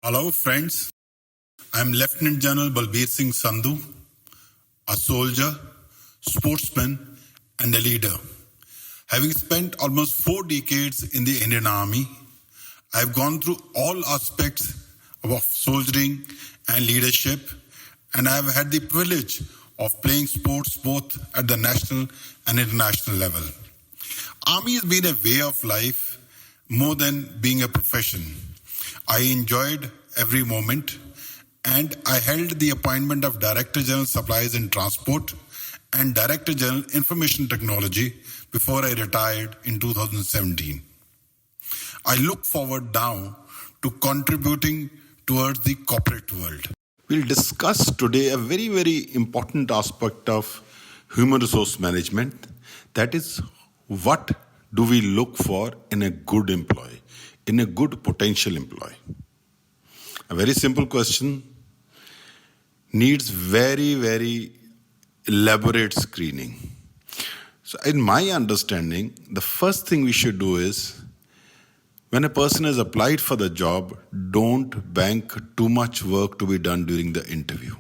Hello, friends. I'm Lieutenant General Balbir Singh Sandhu, a soldier, sportsman, and a leader. Having spent almost 4 decades in the Indian Army, I've gone through all aspects of soldiering and leadership, and I've had the privilege of playing sports both at the national and international level. Army has been a way of life more than being a profession. I enjoyed every moment, and I held the appointment of Director General Supplies and Transport and Director General Information Technology before I retired in 2017. I look forward now to contributing towards the corporate world. We'll discuss today a very, very important aspect of human resource management. That is, what do we look for in a good employee, in a good potential employee? A very simple question needs very, very elaborate screening. So in my understanding, the first thing we should do is, when a person has applied for the job, don't bank too much work to be done during the interview.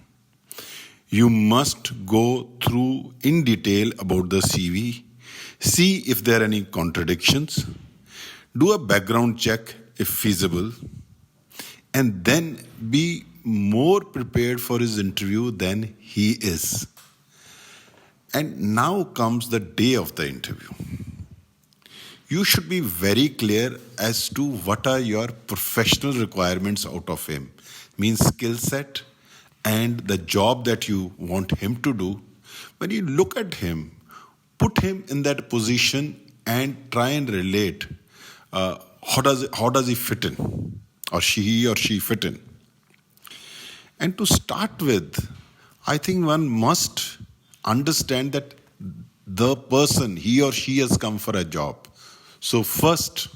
You must go through in detail about the CV, see if there are any contradictions, do a background check if feasible, and then be more prepared for his interview than he is. And now comes the day of the interview. You should be very clear as to what are your professional requirements out of him, means skill set and the job that you want him to do. When you look at him, put him in that position and try and relate how does he fit in, or he or she fit in. And to start with, I think one must understand that the person, he or she has come for a job. So first,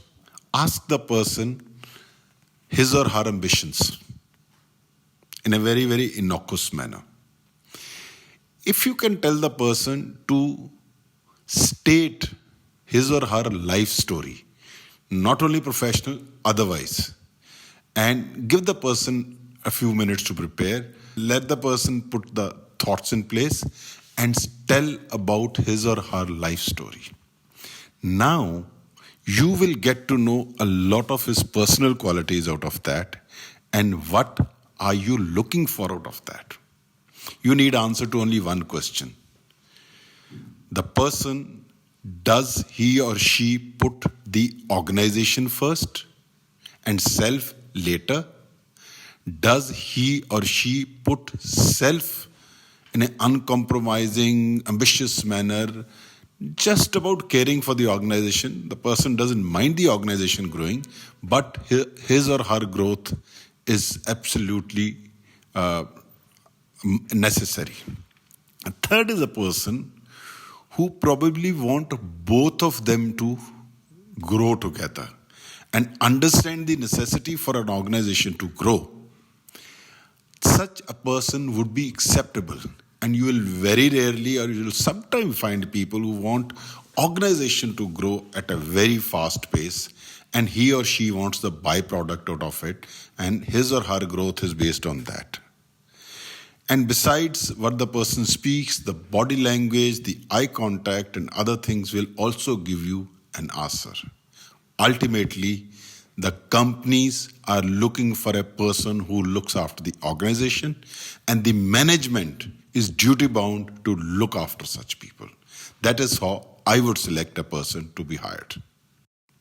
ask the person his or her ambitions in a very, very innocuous manner. If you can tell the person to state his or her life story, not only professional, otherwise, and give the person a few minutes to prepare, let the person put the thoughts in place and tell about his or her life story. Now, you will get to know a lot of his personal qualities out of that, and what are you looking for out of that. You need answer to only one question. The person, does he or she put the organization first and self later? Does he or she put self in an uncompromising, ambitious manner, just about caring for the organization? The person doesn't mind the organization growing, but his or her growth is absolutely necessary. A third is a person who probably want both of them to grow together and understand the necessity for an organization to grow. Such a person would be acceptable. And you will very rarely, or you will sometimes find people who want organization to grow at a very fast pace, and he or she wants the byproduct out of it, and his or her growth is based on that. And besides what the person speaks, the body language, the eye contact, and other things will also give you an answer. Ultimately, the companies are looking for a person who looks after the organization, and the management is duty bound to look after such people. That is how I would select a person to be hired.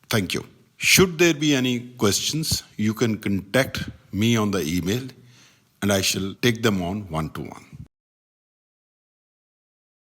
Thank you. Should there be any questions, you can contact me on the email, and I shall take them on one-to-one.